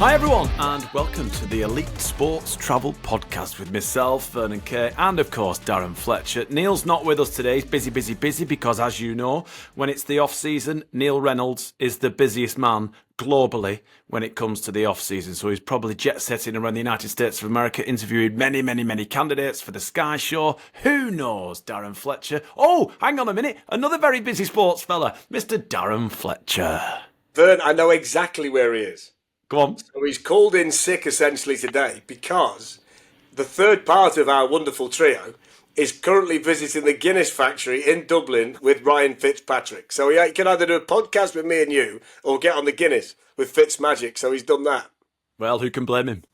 Hi everyone, and welcome to the Elite Sports Travel Podcast with myself, Vernon Kay, and of course Darren Fletcher. Neil's not with us today. He's busy because, as you know, when it's the off-season, Neil Reynolds is the busiest man globally when it comes to the off-season. So he's probably jet-setting around the United States of America, interviewing many candidates for the Sky Show. Who knows, Darren Fletcher? Oh, hang on a minute. Another very busy sports fella, Mr. Darren Fletcher. Vern, I know exactly where he is. Go on. So he's called in sick essentially today because the third part of our wonderful trio is currently visiting the Guinness factory in Dublin with Ryan Fitzpatrick. So he can either do a podcast with me and you or get on the Guinness with Fitzmagic. So he's done that. Well, who can blame him?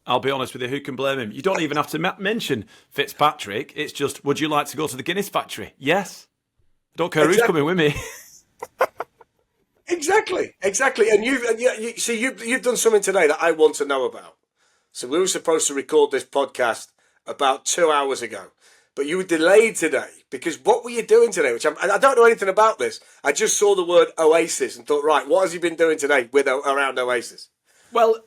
I'll be honest with you, who can blame him? You don't even have to mention Fitzpatrick. It's just, would you like to go to the Guinness factory? Yes. I don't care who's coming with me. Exactly. And you've done something today that I want to know about. So we were supposed to record this podcast about 2 hours ago, but you were delayed today because what were you doing today? I don't know anything about this. I just saw the word Oasis and thought, right, what has he been doing today around Oasis? Well,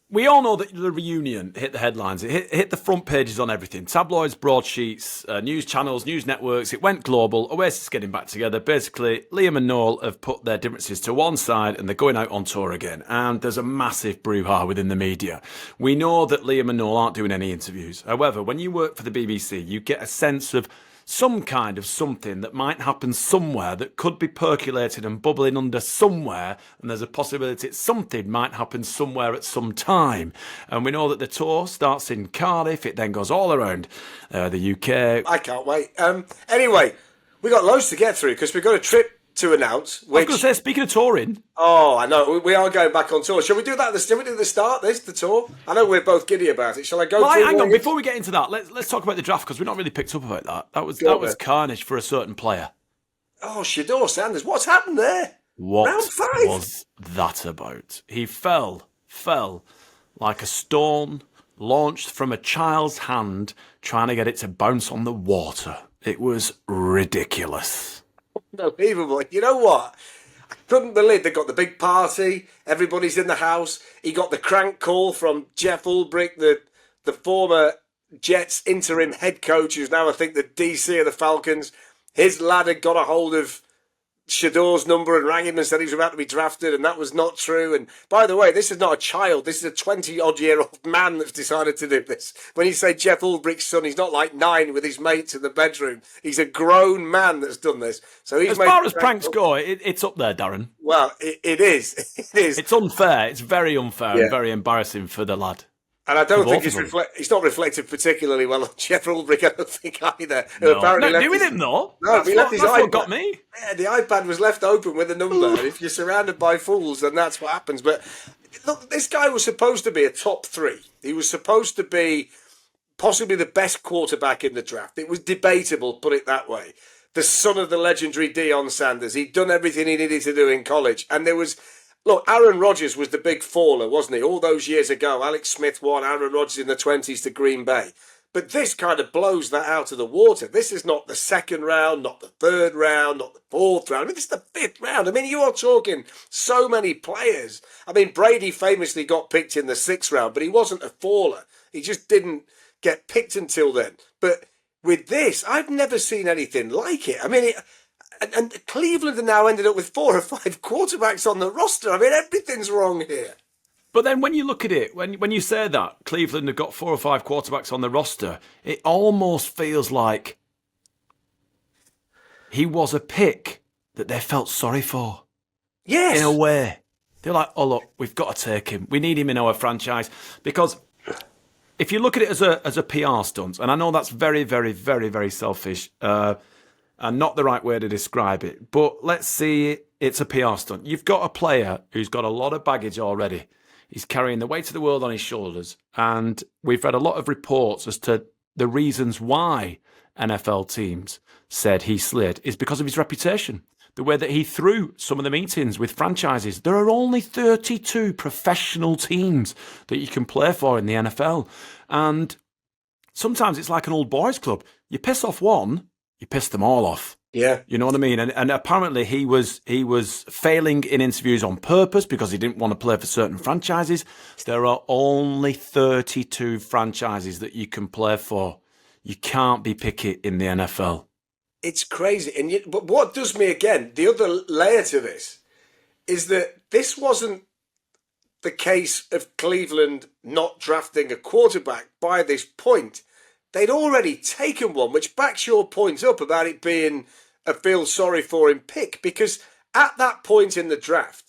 we all know that the reunion hit the headlines. It hit the front pages on everything. Tabloids, broadsheets, news channels, news networks. It went global. Oasis getting back together. Basically, Liam and Noel have put their differences to one side and they're going out on tour again. And there's a massive brouhaha within the media. We know that Liam and Noel aren't doing any interviews. However, when you work for the BBC, you get a sense of some kind of something that might happen somewhere that could be percolating and bubbling under somewhere, and there's a possibility that something might happen somewhere at some time. And we know that the tour starts in Cardiff, it then goes all around the UK. I can't wait. Anyway, we got loads to get through because we've got a trip to announce. I was going to say, speaking of touring. Oh, I know. We are going back on tour. Shall we do that? Shall we do the start, the tour? I know we're both giddy about it. Shall I go through? Hang on. Before we get into that, let's talk about the draft because we're not really picked up about that. That was carnage for a certain player. Oh, Shedeur Sanders. What's happened there? What Round 5? was that about? He fell like a stone launched from a child's hand trying to get it to bounce on the water. It was ridiculous. Unbelievable. You know what? I couldn't believe they got the big party. Everybody's in the house. He got the crank call from Jeff Ulbrich, the former Jets interim head coach, who's now, I think, the DC of the Falcons. His lad had got a hold of Shedeur's number and rang him and said he was about to be drafted, and that was not true. And by the way, this is not a child. This is a 20-odd-year-old man that's decided to do this. When you say Jeff Ulbrich's son, he's not like 9 with his mates in the bedroom. He's a grown man that's done this. So he's as far as pranks go, it's up there, Darren. Well, it is. It is. It's unfair. It's very unfair and very embarrassing for the lad. And I don't think it's not reflected particularly well on Jeff Ulbrich, I don't think, either. No, with him, though. No, that's what got me. Yeah, the iPad was left open with a number. And if you're surrounded by fools, then that's what happens. But look, this guy was supposed to be a top 3. He was supposed to be possibly the best quarterback in the draft. It was debatable, put it that way. The son of the legendary Deion Sanders. He'd done everything he needed to do in college. And there was... Look, Aaron Rodgers was the big faller, wasn't he? All those years ago, Alex Smith won, Aaron Rodgers in the 20s to Green Bay. But this kind of blows that out of the water. This is not the second round, not the third round, not the fourth round. I mean, this is the 5th round. I mean, you are talking so many players. I mean, Brady famously got picked in the 6th round, but he wasn't a faller. He just didn't get picked until then. But with this, I've never seen anything like it. I mean, And Cleveland have now ended up with 4 or 5 quarterbacks on the roster. I mean, everything's wrong here. But then when you look at it, when you say that Cleveland have got 4 or 5 quarterbacks on the roster, it almost feels like he was a pick that they felt sorry for. Yes. In a way. They're like, oh, look, we've got to take him. We need him in our franchise. Because if you look at it as a PR stunt, and I know that's very, very, very, very selfish, and not the right way to describe it. But let's see, it's a PR stunt. You've got a player who's got a lot of baggage already. He's carrying the weight of the world on his shoulders. And we've read a lot of reports as to the reasons why NFL teams said he slid is because of his reputation. The way that he threw some of the meetings with franchises. There are only 32 professional teams that you can play for in the NFL. And sometimes it's like an old boys club. You piss off one, you piss them all off. Yeah. You know what I mean? And apparently he was failing in interviews on purpose because he didn't want to play for certain franchises. There are only 32 franchises that you can play for. You can't be picky in the NFL. It's crazy. And yet, but what does me again, the other layer to this is that this wasn't the case of Cleveland not drafting a quarterback by this point. They'd already taken one, which backs your point up about it being a feel sorry for him pick, because at that point in the draft,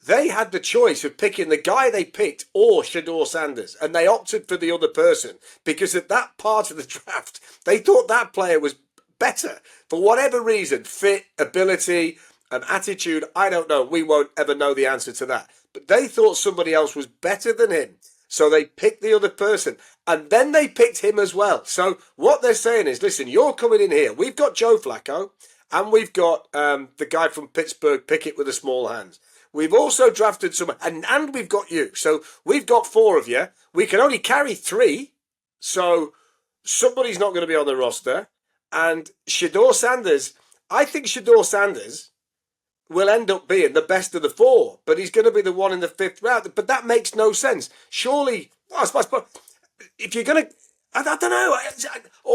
they had the choice of picking the guy they picked or Shedeur Sanders, and they opted for the other person because at that part of the draft, they thought that player was better for whatever reason, fit, ability, an attitude. I don't know. We won't ever know the answer to that. But they thought somebody else was better than him. So they picked the other person, and then they picked him as well. So what they're saying is, listen, you're coming in here. We've got Joe Flacco, and we've got the guy from Pittsburgh, Pickett with the small hands. We've also drafted someone, and we've got you. So we've got 4 of you. We can only carry 3. So somebody's not going to be on the roster. And Shedeur Sanders, I think Shedeur Sanders will end up being the best of the 4, but he's going to be the one in the 5th round. But that makes no sense. Surely, I suppose, if you're going to, I don't know.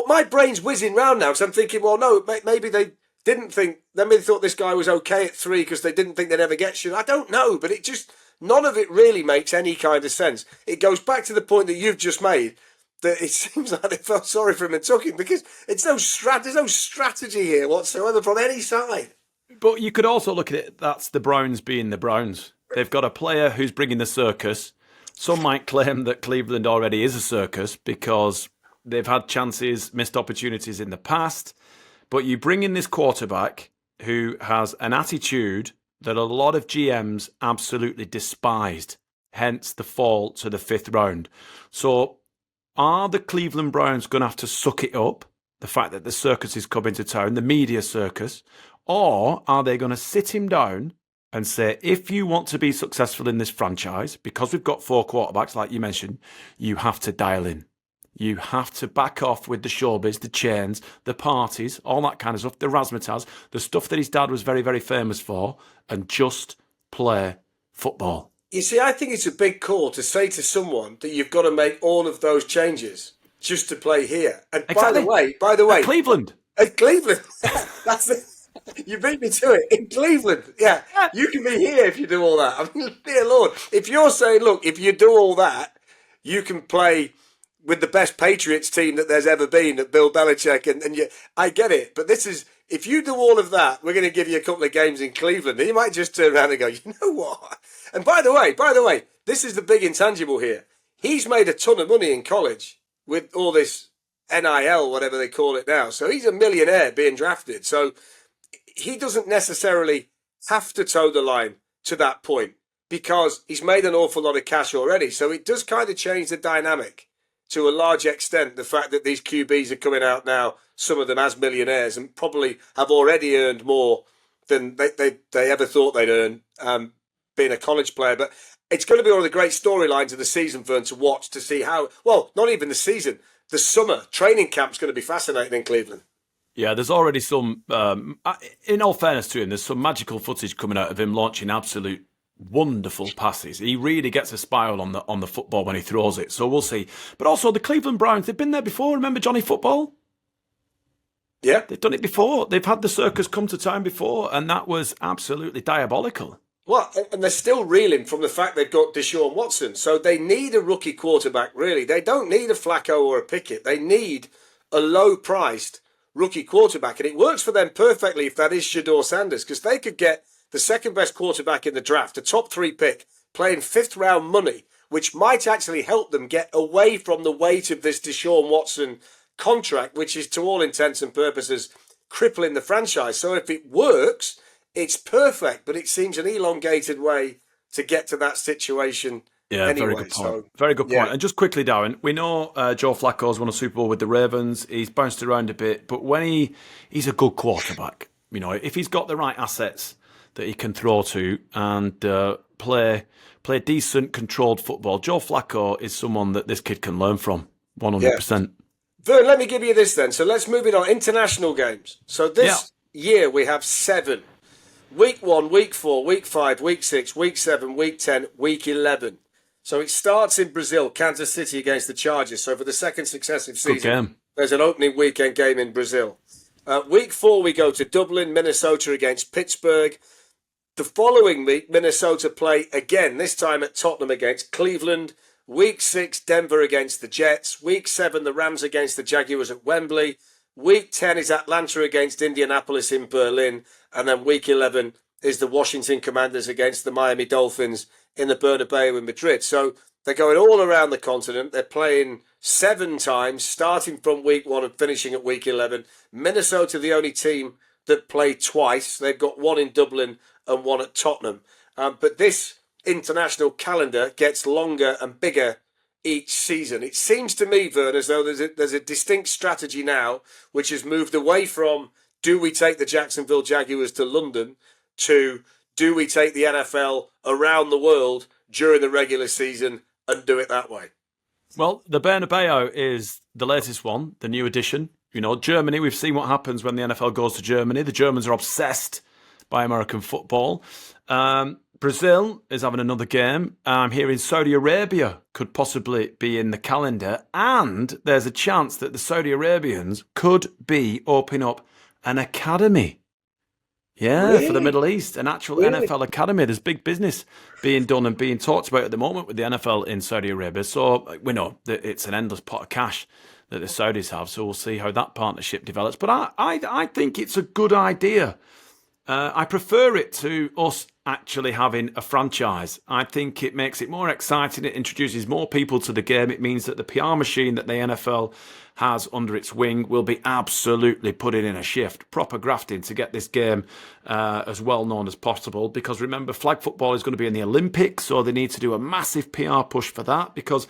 My brain's whizzing round now, so I'm thinking, well, no, maybe they didn't think, maybe they thought this guy was okay at 3 because they didn't think they'd ever get you. I don't know, but it just, none of it really makes any kind of sense. It goes back to the point that you've just made, that it seems like they felt sorry for him and took him because there's no strategy here whatsoever from any side. But you could also look at it, that's the Browns being the Browns. They've got a player who's bringing the circus. Some might claim that Cleveland already is a circus because they've had chances, missed opportunities in the past. But you bring in this quarterback who has an attitude that a lot of GMs absolutely despised, hence the fall to the 5th round. So are the Cleveland Browns going to have to suck it up, the fact that the circus is coming to town, the media circus, or are they going to sit him down and say, if you want to be successful in this franchise, because we've got 4 quarterbacks, like you mentioned, you have to dial in. You have to back off with the showbiz, the chains, the parties, all that kind of stuff, the razzmatazz, the stuff that his dad was very, very famous for, and just play football. You see, I think it's a big call to say to someone that you've got to make all of those changes just to play here. And exactly. by the way, at Cleveland. At Cleveland. That's it. You beat me to it. In Cleveland. Yeah. You can be here if you do all that. I mean, dear Lord. If you're saying, look, if you do all that, you can play with the best Patriots team that there's ever been at Bill Belichick. And I get it. But this is, if you do all of that, we're going to give you a couple of games in Cleveland. And you might just turn around and go, you know what? And by the way, this is the big intangible here. He's made a ton of money in college with all this NIL, whatever they call it now. So he's a millionaire being drafted. So he doesn't necessarily have to toe the line to that point because he's made an awful lot of cash already. So it does kind of change the dynamic to a large extent, the fact that these QBs are coming out now, some of them as millionaires, and probably have already earned more than they ever thought they'd earn being a college player. But it's going to be one of the great storylines of the season, Vern, to watch, to see how, well, not even the season, the summer training camp's going to be fascinating in Cleveland. Yeah, there's already some, in all fairness to him, there's some magical footage coming out of him launching absolute wonderful passes. He really gets a spiral on the football when he throws it. So we'll see. But also the Cleveland Browns, they've been there before. Remember Johnny Football? Yeah. They've done it before. They've had the circus come to town before, and that was absolutely diabolical. Well, and they're still reeling from the fact they've got Deshaun Watson. So they need a rookie quarterback, really. They don't need a Flacco or a Pickett. They need a low-priced rookie quarterback. And it works for them perfectly if that is Shedeur Sanders, because they could get the second-best quarterback in the draft, a top 3 pick, playing 5th-round money, which might actually help them get away from the weight of this Deshaun Watson contract, which is, to all intents and purposes, crippling the franchise. So if it works, it's perfect, but it seems an elongated way to get to that situation. Yeah, anyway. very good point. Very good point. And just quickly, Darren, we know Joe Flacco's won a Super Bowl with the Ravens. He's bounced around a bit, but when he's a good quarterback, you know, if he's got the right assets that he can throw to and play decent, controlled football, Joe Flacco is someone that this kid can learn from, 100%. Vern, let me give you this then. So let's move it on. International games. So this, year we have 7. Week 1, Week 4, Week 5, Week 6, Week 7, Week 10, Week 11. So it starts in Brazil, Kansas City against the Chargers. So for the second successive season, there's an opening weekend game in Brazil. Week 4, we go to Dublin, Minnesota against Pittsburgh. The following week, Minnesota play again, this time at Tottenham against Cleveland. Week 6, Denver against the Jets. Week 7, the Rams against the Jaguars at Wembley. Week 10 is Atlanta against Indianapolis in Berlin. And then Week 11 is the Washington Commanders against the Miami Dolphins in the Bernabeu in Madrid. So they're going all around the continent. They're playing 7 times, starting from Week 1 and finishing at Week 11. Minnesota, the only team that played twice. They've got one in Dublin and one at Tottenham. But this international calendar gets longer and bigger each season. It seems to me, Vernon, as though there's a distinct strategy now which has moved away from do we take the Jacksonville Jaguars to London to do we take the NFL around the world during the regular season and do it that way? Well, the Bernabeu is the latest one, the new addition. You know, Germany, we've seen what happens when the NFL goes to Germany. The Germans are obsessed by American football. Brazil is having another game. I'm hearing Saudi Arabia could possibly be in the calendar. And there's a chance that the Saudi Arabians could be opening up an academy. Yeah, really? For the Middle East, an actual NFL academy. There's big business being done and being talked about at the moment with the NFL in Saudi Arabia. So we know that it's an endless pot of cash that the Saudis have. So we'll see how that partnership develops. But I think it's a good idea. I prefer it to us actually having a franchise. I think it makes it more exciting. It introduces more people to the game. It means that the PR machine that the NFL has under its wing will be absolutely putting in a shift, proper grafting to get this game as well known as possible. Because remember, flag football is going to be in the Olympics, so they need to do a massive PR push for that. Because,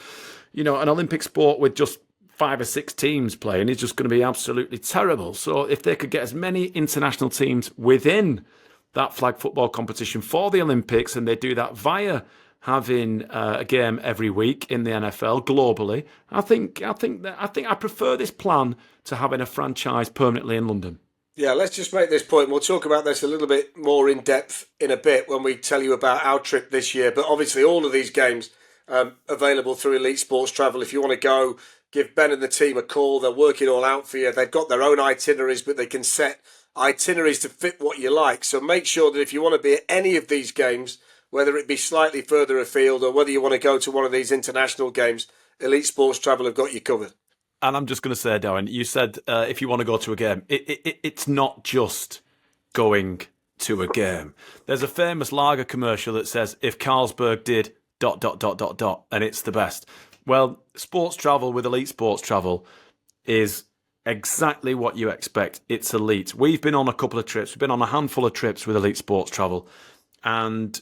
you know, an Olympic sport with just 5 or 6 teams playing is just going to be absolutely terrible. So if they could get as many international teams within that flag football competition for the Olympics, and they do that via having a game every week in the NFL globally, I think I prefer this plan to having a franchise permanently in London. Yeah, let's just make this point. We'll talk about this a little bit more in depth in a bit when we tell you about our trip this year. But obviously, all of these games available through Elite Sports Travel. If you want to go, give Ben and the team a call. They'll work it all out for you. They've got their own itineraries, but they can set itineraries to fit what you like. So make sure that if you want to be at any of these games, whether it be slightly further afield or whether you want to go to one of these international games, Elite Sports Travel have got you covered. And I'm just going to say, Darren, you said if you want to go to a game, it's not just going to a game. There's a famous lager commercial that says, if Carlsberg did ... and it's the best. Well, sports travel with Elite Sports Travel is exactly what you expect. It's elite. We've been on a couple of trips. We've been on a handful of trips with Elite Sports Travel, and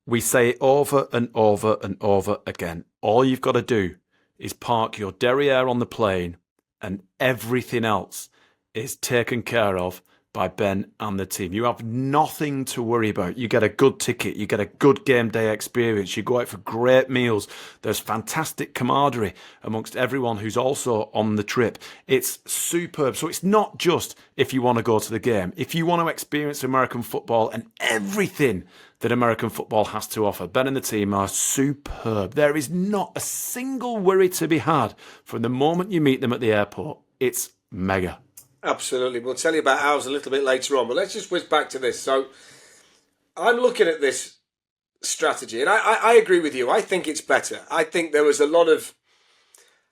we say it over and over and over again. All you've got to do is park your derriere on the plane, and everything else is taken care of by Ben and the team. You have nothing to worry about. You get a good ticket. You get a good game day experience. You go out for great meals. There's fantastic camaraderie amongst everyone who's also on the trip. It's superb. So it's not just if you want to go to the game. If you want to experience American football and everything that American football has to offer, Ben and the team are superb. There is not a single worry to be had from the moment you meet them at the airport. It's mega. Absolutely. We'll tell you about ours a little bit later on, but let's just whiz back to this. So I'm looking at this strategy, and I agree with you. I think it's better. I think there was a lot of,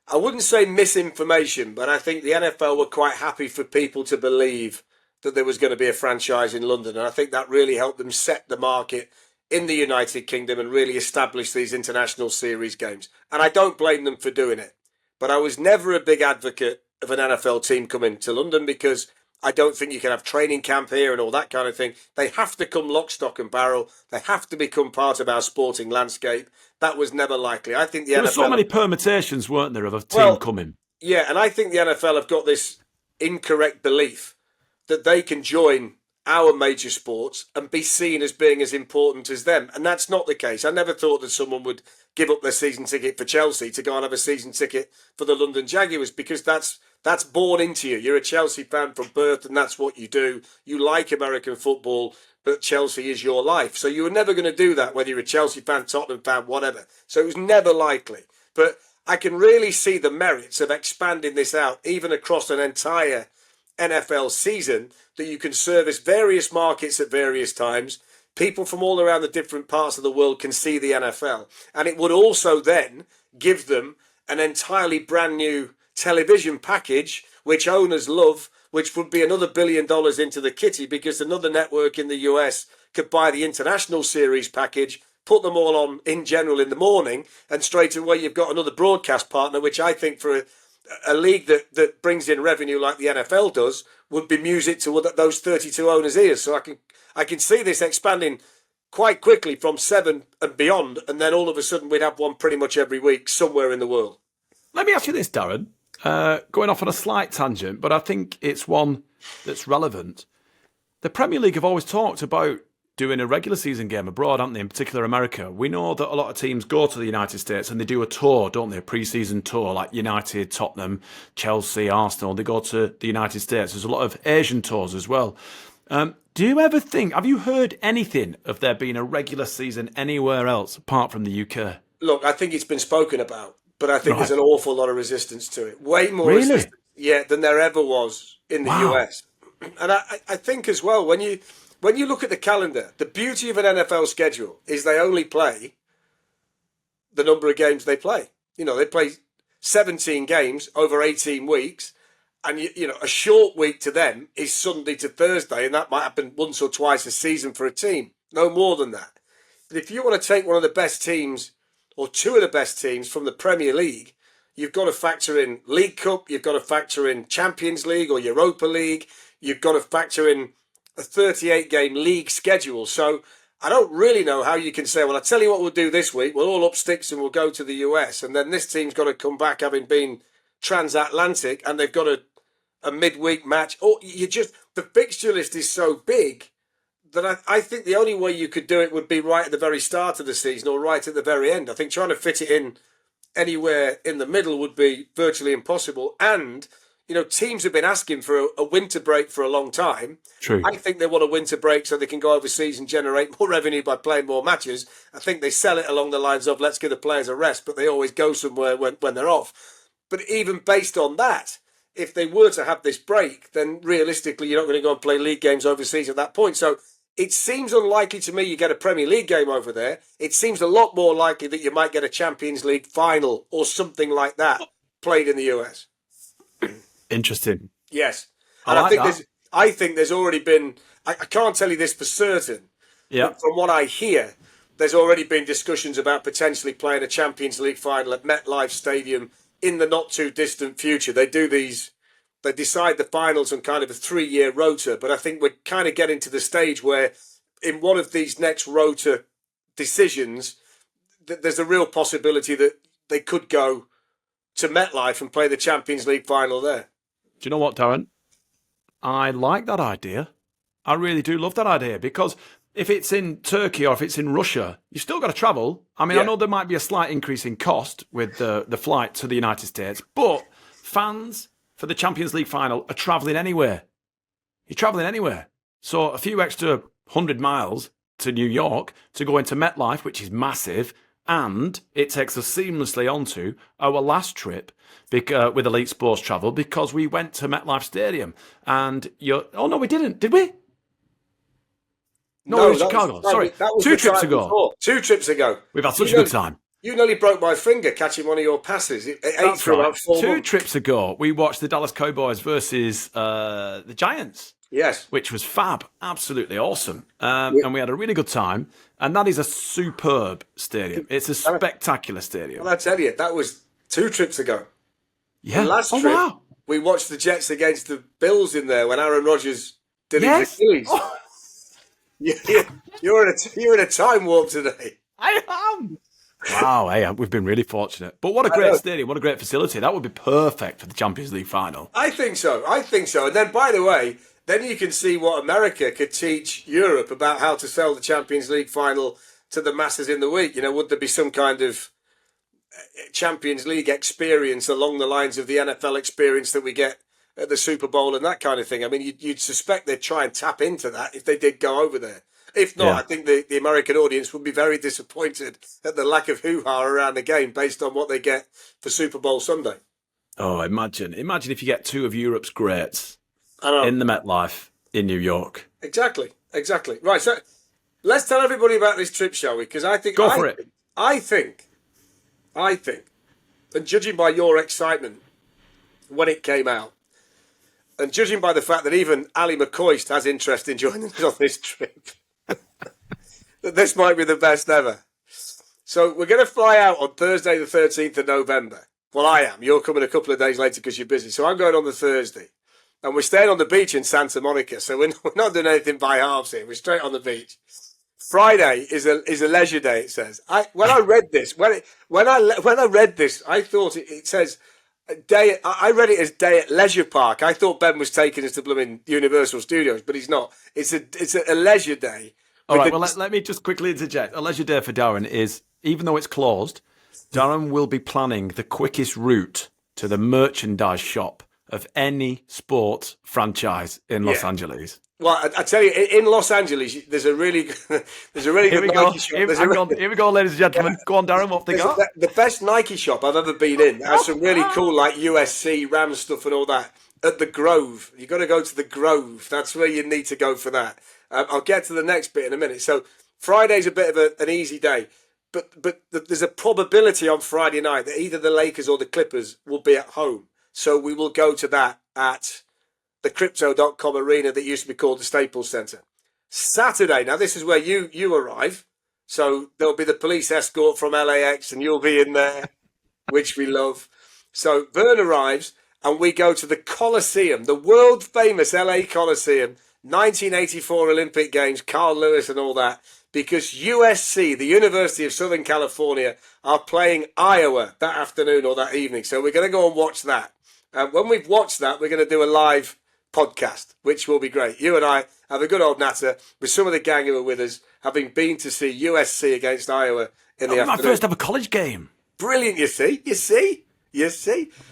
I wouldn't say misinformation, but I think the NFL were quite happy for people to believe that there was going to be a franchise in London, and I think that really helped them set the market in the United Kingdom and really establish these international series games. And I don't blame them for doing it, but I was never a big advocate of an NFL team coming to London because I don't think you can have training camp here and all that kind of thing. They have to come lock, stock and barrel. They have to become part of our sporting landscape. That was never likely. I think there were so many permutations, weren't there, of a team coming? Yeah, and I think the NFL have got this incorrect belief that they can join our major sports and be seen as being as important as them. And that's not the case. I never thought that someone would give up their season ticket for Chelsea to go and have a season ticket for the London Jaguars, because that's That's born into you. You're a Chelsea fan from birth, and that's what you do. You like American football, but Chelsea is your life. So you were never going to do that, whether you're a Chelsea fan, Tottenham fan, whatever. So it was never likely. But I can really see the merits of expanding this out, even across an entire NFL season, that you can service various markets at various times. People from all around the different parts of the world can see the NFL. And it would also then give them an entirely brand new television package, which owners love, which would be another $1 billion into the kitty, because another network in the US could buy the international series package, put them all on in general in the morning, and straight away you've got another broadcast partner, which I think for a league that brings in revenue like the NFL does would be music to those 32 owners' ears. So I can see this expanding quite quickly from 7 and beyond, and then all of a sudden we'd have one pretty much every week somewhere in the world. Let me ask you this, Darren. Going off on a slight tangent, but I think it's one that's relevant. The Premier League have always talked about doing a regular season game abroad, haven't they? In particular, America. We know that a lot of teams go to the United States and they do a tour, don't they? A pre-season tour, like United, Tottenham, Chelsea, Arsenal. They go to the United States. There's a lot of Asian tours as well. Do you ever think, have you heard anything of there being a regular season anywhere else apart from the UK? Look, I think it's been spoken about, but I think there's an awful lot of resistance to it. Way more resistance, than there ever was in the US. And I think as well, when you look at the calendar, the beauty of an NFL schedule is they only play the number of games they play. You know, they play 17 games over 18 weeks. And, you know, a short week to them is Sunday to Thursday, and that might happen once or twice a season for a team. No more than that. But if you want to take one of the best teams, or two of the best teams from the Premier League, you've got to factor in League Cup, you've got to factor in Champions League or Europa League, you've got to factor in a 38-game league schedule. So I don't really know how you can say, well, I'll tell you what we'll do this week. We'll all up sticks and we'll go to the US. And then this team's got to come back having been transatlantic, and they've got a midweek match. Or the fixture list is so big that I think the only way you could do it would be right at the very start of the season or right at the very end. I think trying to fit it in anywhere in the middle would be virtually impossible. And, you know, teams have been asking for a winter break for a long time. True. I think they want a winter break so they can go overseas and generate more revenue by playing more matches. I think they sell it along the lines of, let's give the players a rest, but they always go somewhere when they're off. But even based on that, if they were to have this break, then realistically, you're not going to go and play league games overseas at that point. So it seems unlikely to me you get a Premier League game over there. It seems a lot more likely that you might get a Champions League final or something like that played in the US. Interesting. Yes. And I think there's already been, I can't tell you this for certain, but from what I hear, there's already been discussions about potentially playing a Champions League final at MetLife Stadium in the not too distant future. They decide the finals on kind of a 3-year rota, but I think we're kind of getting to the stage where in one of these next rota decisions, there's a real possibility that they could go to MetLife and play the Champions League final there. Do you know what, Darren? I like that idea. I really do love that idea, because if it's in Turkey or if it's in Russia, you've still got to travel. I mean, I know there might be a slight increase in cost with the flight to the United States, but fans for the Champions League final are travelling anywhere. You're travelling anywhere. So a few extra 100 miles to New York to go into MetLife, which is massive, and it takes us seamlessly onto our last trip with Elite Sports Travel, because we went to MetLife Stadium. And oh, no, we didn't. Did we? No, it was Chicago. Sorry, that was 2 trips ago. Before. 2 trips ago. We've had such a good time. You nearly broke my finger catching one of your passes. It ate for about 4 months. 2 trips ago, we watched the Dallas Cowboys versus the Giants. Yes. Which was fab. Absolutely awesome. And we had a really good time. And that is a superb stadium. It's a spectacular stadium. Well, I tell you, that was 2 trips ago. Yeah. The last trip, we watched the Jets against the Bills in there when Aaron Rodgers did his Achilles. Oh. You're in a time warp today. I am. Wow, hey, we've been really fortunate. But what a great stadium, what a great facility. That would be perfect for the Champions League final. I think so. And then, by the way, then you can see what America could teach Europe about how to sell the Champions League final to the masses in the week. You know, would there be some kind of Champions League experience along the lines of the NFL experience that we get at the Super Bowl and that kind of thing. I mean, you'd suspect they'd try and tap into that if they did go over there. If not, Yeah. I think the American audience would be very disappointed at the lack of hoo-ha around the game based on what they get for Super Bowl Sunday. Oh, imagine if you get two of Europe's greats I know. in the MetLife in New York. Exactly. Right, so let's tell everybody about this trip, shall we? Because I think I think, and judging by your excitement when it came out, and judging by the fact that even Ali McCoist has interest in joining us on this trip, that this might be the best ever. So we're going to fly out on Thursday the 13th of November. Well, I am. You're coming a couple of days later because you're busy. So I'm going on the Thursday. And we're staying on the beach in Santa Monica. So we're not doing anything by halves here. We're straight on the beach. Friday is a leisure day, it says. When I read this, I thought it says day. I read it as day at leisure park. I thought Ben was taking us to blooming Universal Studios, but he's not. It's a leisure day. All right, well, let me just quickly interject. A leisure day for Darren is, even though it's closed, Darren will be planning the quickest route to the merchandise shop of any sports franchise in Los Angeles. Well, I tell you, in Los Angeles, there's a really good Nike shop. Here we go, ladies and gentlemen. Go on, Darren, what they got? The best Nike shop I've ever been in. It has some really cool, like USC, Rams stuff and all that. At the Grove. You've got to go to the Grove. That's where you need to go for that. I'll get to the next bit in a minute. So Friday's a bit of an easy day. But there's a probability on Friday night that either the Lakers or the Clippers will be at home. So we will go to that at the Crypto.com arena that used to be called the Staples Center. Saturday, now this is where you arrive. So there'll be the police escort from LAX and you'll be in there, which we love. So Vern arrives and we go to the Coliseum, the world famous LA Coliseum, 1984 Olympic Games, Carl Lewis and all that, because USC, the University of Southern California, are playing Iowa that afternoon or that evening. So we're going to go and watch that. When we've watched that, we're going to do a live podcast, which will be great. You and I have a good old natter with some of the gang who are with us, having been to see USC against Iowa in the afternoon. My first ever college game. Brilliant, you see.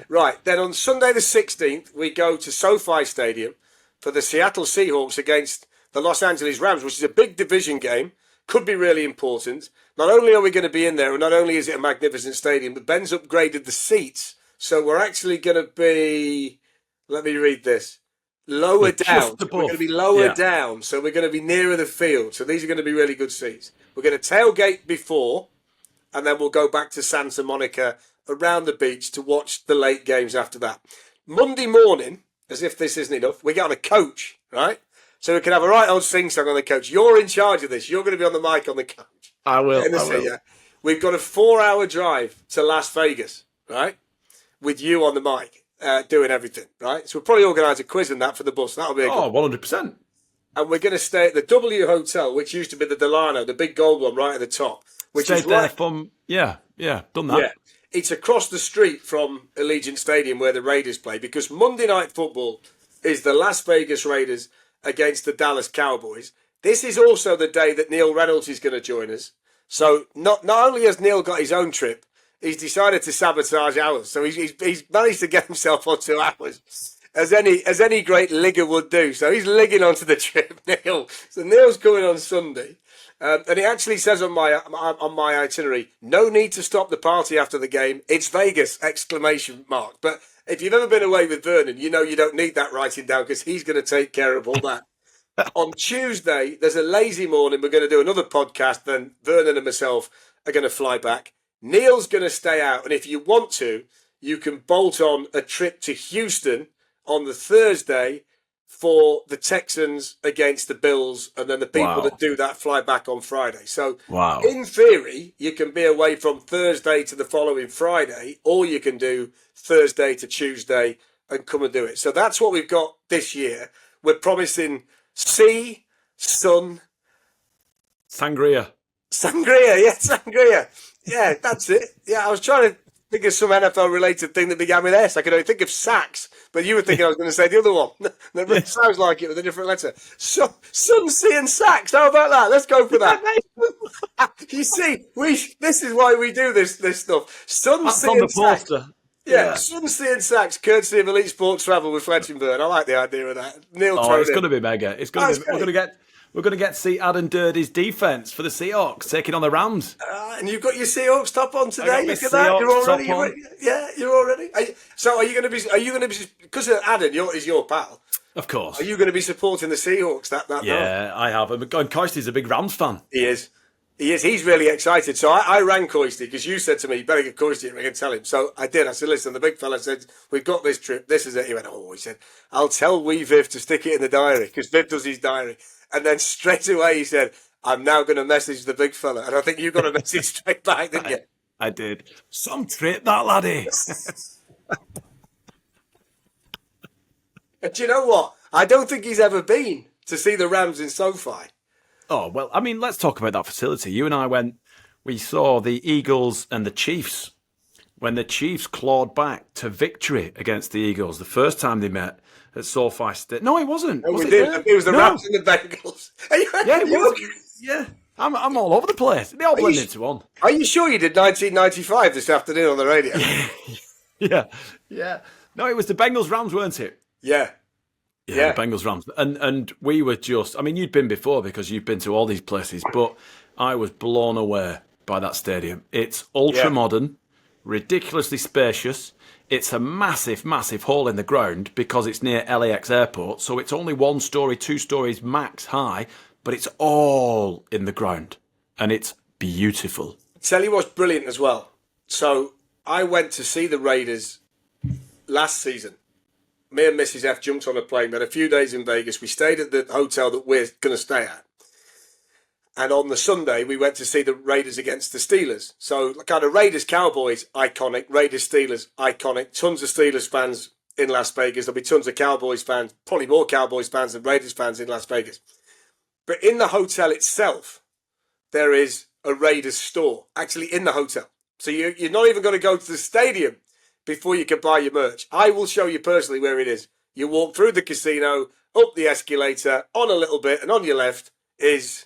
Right, then on Sunday the 16th, we go to SoFi Stadium for the Seattle Seahawks against the Los Angeles Rams, which is a big division game. Could be really important. Not only are we going to be in there, and not only is it a magnificent stadium, but Ben's upgraded the seats. So we're actually going to be, let me read this, lower down. We're going to be lower down, so we're going to be nearer the field. So these are going to be really good seats. We're going to tailgate before, and then we'll go back to Santa Monica around the beach to watch the late games after that. Monday morning, as if this isn't enough, we get on a coach, right? So we can have a right old sing-song on the coach. You're in charge of this. You're going to be on the mic on the coach. I will. We've got a 4-hour drive to Las Vegas, right? With you on the mic, doing everything, right? So we'll probably organise a quiz and that for the bus. That'll be a good 100%. And we're going to stay at the W Hotel, which used to be the Delano, the big gold one right at the top. Which Stayed is there right, from, done that. Yeah. It's across the street from Allegiant Stadium where the Raiders play, because Monday Night Football is the Las Vegas Raiders against the Dallas Cowboys. This is also the day that Neil Reynolds is going to join us. So not only has Neil got his own trip, he's decided to sabotage ours. So he's managed to get himself onto ours, as any great ligger would do. So he's ligging onto the trip, Neil. So Neil's coming on Sunday. And it actually says on my itinerary, no need to stop the party after the game. It's Vegas! ! But if you've ever been away with Vernon, you know you don't need that writing down because he's going to take care of all that. On Tuesday, there's a lazy morning. We're going to do another podcast. Then Vernon and myself are going to fly back. Neil's going to stay out. And if you want to, you can bolt on a trip to Houston on the Thursday for the Texans against the Bills, and then the people that do that fly back on Friday. So in theory, you can be away from Thursday to the following Friday, or you can do Thursday to Tuesday and come and do it. So that's what we've got this year. We're promising sea, sun, Sangria. Sangria. Yeah, that's it. Yeah, I was trying to think of some NFL related thing that began with S. I could only think of sacks, but you were thinking I was going to say the other one. That sounds like it with a different letter. Sun, sea, and sacks. How about that? Let's go for that. You see, this is why we do this stuff. Sun, That's sea, on the and sacks. poster. Yeah, Sun, sea, and sacks, courtesy of Elite Sports Travel with Fletcher and Vernon. I like the idea of that. Neil, It's going to be mega. It's going to be. We're going to get to see Adam Durdee's defense for the Seahawks taking on the Rams. And you've got your Seahawks top on today. Look at that. Seahawks You're already. top on. You're already. So are you going to be? Because Adam is your pal. Of course. Are you going to be supporting the Seahawks? Yeah, I have. And Coisty's a big Rams fan. He is. He's really excited. So I rang Coisty because you said to me, you better get Coisty a ring and tell him. So I did. I said, listen, the big fella said, we've got this trip. This is it. He went, he said, I'll tell Viv to stick it in the diary because Viv does his diary. And then straight away he said, I'm now going to message the big fella. And I think you got a message straight back, didn't you? I did. Some trip, that laddie. Do you know what? I don't think he's ever been to see the Rams in SoFi. Oh, well, I mean, let's talk about that facility. You and I we saw the Eagles and the Chiefs when the Chiefs clawed back to victory against the Eagles the first time they met at SoFi Stadium. No, it wasn't. No, we did. It was the Rams and the Bengals. Yeah, it was. Yeah. I'm all over the place. They all blend into one. Are you sure you did 1995 this afternoon on the radio? Yeah. No, it was the Bengals Rams, weren't it? Yeah. Yeah, the Bengals Rams. And we were just, I mean, you'd been before because you've been to all these places, but I was blown away by that stadium. It's ultra modern, ridiculously spacious. It's a massive, massive hole in the ground because it's near LAX airport. So it's only 1 story, 2 stories max high, but it's all in the ground. And it's beautiful. Tell you what's brilliant as well. So I went to see the Raiders last season. Me and Mrs. F jumped on a plane. We had a few days in Vegas. We stayed at the hotel that we're going to stay at. And on the Sunday, we went to see the Raiders against the Steelers. So kind of Raiders-Cowboys, iconic. Raiders-Steelers, iconic. Tons of Steelers fans in Las Vegas. There'll be tons of Cowboys fans, probably more Cowboys fans than Raiders fans in Las Vegas. But in the hotel itself, there is a Raiders store, actually in the hotel. So you're not even going to go to the stadium before you can buy your merch. I will show you personally where it is. You walk through the casino, up the escalator, on a little bit, and on your left is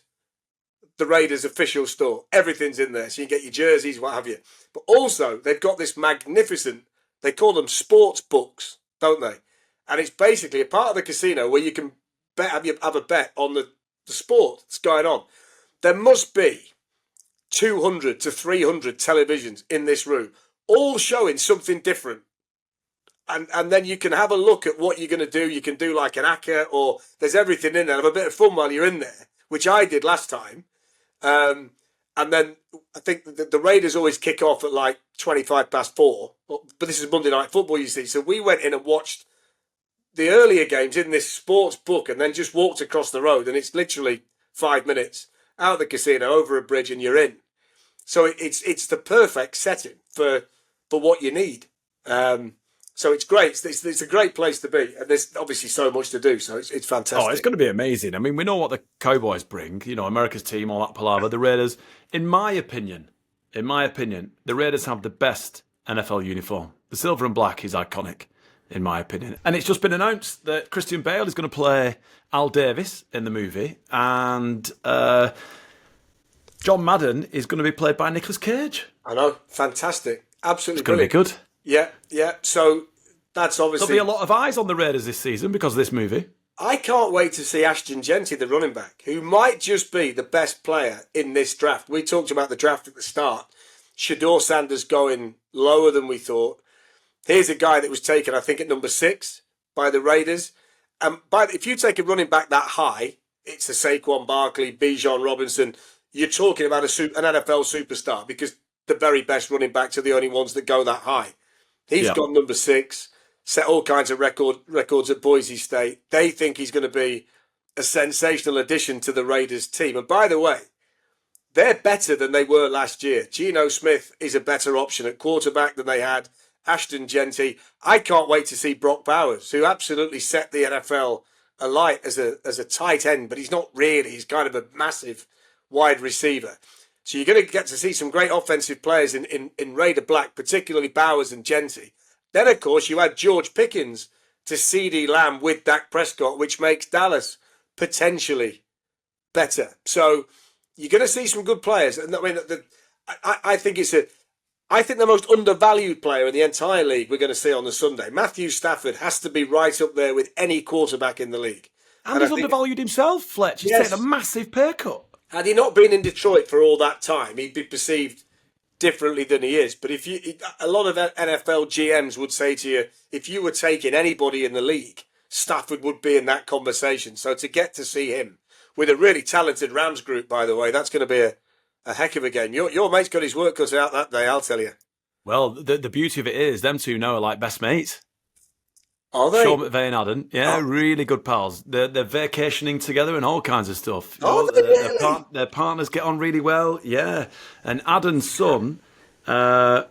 the Raiders official store. Everything's in there. So you can get your jerseys, what have you. But also, they've got this magnificent, they call them sports books, don't they? And it's basically a part of the casino where you can have a bet on the sport that's going on. There must be 200 to 300 televisions in this room, all showing something different. And then you can have a look at what you're going to do. You can do like an ACCA, or there's everything in there. Have a bit of fun while you're in there, which I did last time. And then I think the Raiders always kick off at like 4:25. But this is Monday Night Football, you see. So we went in and watched the earlier games in this sports book and then just walked across the road. And it's literally 5 minutes out of the casino, over a bridge, and you're in. So it's the perfect setting for what you need. So it's great. It's a great place to be. And there's obviously so much to do. So it's fantastic. Oh, it's going to be amazing. I mean, we know what the Cowboys bring. You know, America's team, all that palaver. The Raiders, in my opinion, the Raiders have the best NFL uniform. The silver and black is iconic, in my opinion. And it's just been announced that Christian Bale is going to play Al Davis in the movie. And John Madden is going to be played by Nicolas Cage. I know. Fantastic. Absolutely It's going to be good. Yeah. So that's obviously... There'll be a lot of eyes on the Raiders this season because of this movie. I can't wait to see Ashton Genty, the running back, who might just be the best player in this draft. We talked about the draft at the start. Shedeur Sanders going lower than we thought. Here's a guy that was taken, I think, at number 6 by the Raiders. If you take a running back that high, it's a Saquon Barkley, Bijan Robinson. You're talking about an NFL superstar because the very best running backs are the only ones that go that high. He's got number 6, set all kinds of records at Boise State. They think he's going to be a sensational addition to the Raiders team. And by the way, they're better than they were last year. Geno Smith is a better option at quarterback than they had. Ashton Genty. I can't wait to see Brock Bowers, who absolutely set the NFL alight as a tight end, but he's not really. He's kind of a massive wide receiver. So you're going to get to see some great offensive players in Raider Black, particularly Bowers and Genty. Then, of course, you had George Pickens to CeeDee Lamb with Dak Prescott, which makes Dallas potentially better. So you're going to see some good players. And I mean, I think I think the most undervalued player in the entire league we're going to see on the Sunday. Matthew Stafford has to be right up there with any quarterback in the league. And he's undervalued himself, Fletch. He's taken a massive pay cut. Had he not been in Detroit for all that time, he'd be perceived differently than he is. But a lot of NFL GMs would say to you, if you were taking anybody in the league, Stafford would be in that conversation. So to get to see him with a really talented Rams group, by the way, that's going to be a heck of a game. Your mate's got his work cut out that day, I'll tell you. Well, the beauty of it is, them two now are like best mates. Are they? Sean McVay and Adam, really good pals. They're vacationing together and all kinds of stuff. Their partners get on really well, yeah. And Adam's son is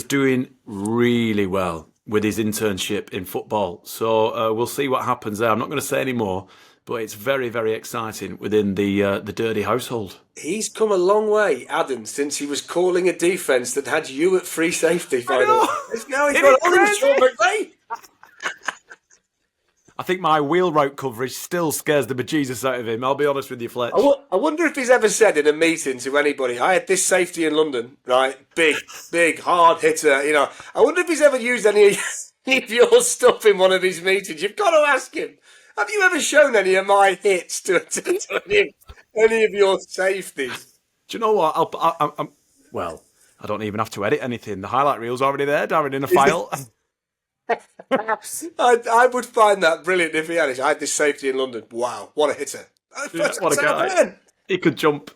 doing really well with his internship in football. So we'll see what happens there. I'm not going to say any more, but it's very, very exciting within the Dirty household. He's come a long way, Adam, since he was calling a defence that had you at free safety. Finally, now he's got all his Sean McVay. I think my wheel route coverage still scares the bejesus out of him. I'll be honest with you, Fletch. I wonder if he's ever said in a meeting to anybody, I had this safety in London, right? Big, hard hitter. You know, I wonder if he's ever used any of your stuff in one of his meetings. You've got to ask him. Have you ever shown any of my hits to any of your safeties? Do you know what? I don't even have to edit anything. The highlight reel's already there, Darren, in a file. I would find that brilliant if he had it. I had this safety in London. Wow, what a hitter. What a guy. He could jump.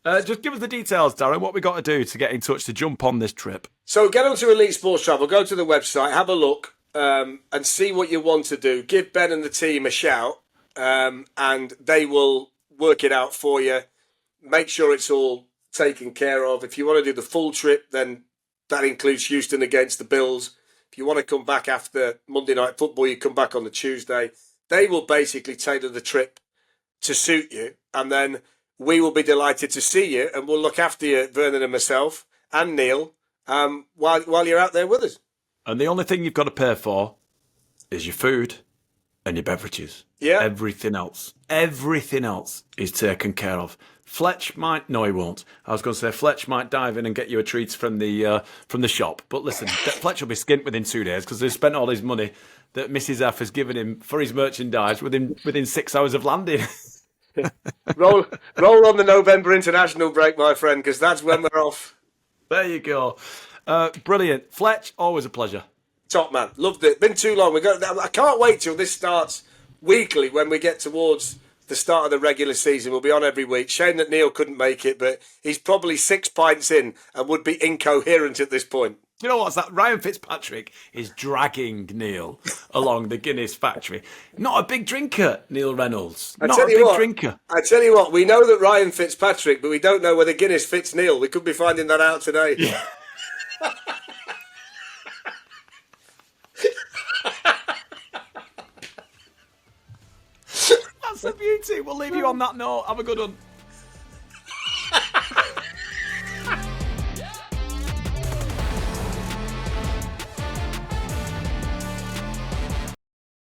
Just give us the details, Darren. What we got to do to get in touch to jump on this trip? So get onto Elite Sports Travel. Go to the website, have a look, and see what you want to do. Give Ben and the team a shout, and they will work it out for you. Make sure it's all taken care of. If you want to do the full trip, then that includes Houston against the Bills. If you want to come back after Monday Night Football, you come back on the Tuesday. They will basically tailor the trip to suit you, and then we will be delighted to see you, and we'll look after you, Vernon and myself, and Neil, while you're out there with us. And the only thing you've got to pay for is your food and your beverages. Yeah. Everything else is taken care of. Fletch might, no, he won't. I was going to say Fletch might dive in and get you a treat from the shop. But listen, Fletch will be skint within 2 days because they've spent all his money that Mrs. F has given him for his merchandise within 6 hours of landing. roll on the November international break, my friend, because that's when we're off. There you go. Brilliant. Fletch, always a pleasure. Top man. Loved it. Been too long. I can't wait till this starts weekly when we get towards the start of the regular season. We'll be on every week. Shame that Neil couldn't make it, but he's probably 6 pints in and would be incoherent at this point. You know what's that? Ryan Fitzpatrick is dragging Neil along the Guinness factory. Not a big drinker, Neil Reynolds. Not a big drinker. I tell you what, we know that Ryan Fitzpatrick, but we don't know whether Guinness fits Neil. We could be finding that out today. Yeah. That's the beauty. We'll leave you on that note. Have a good one.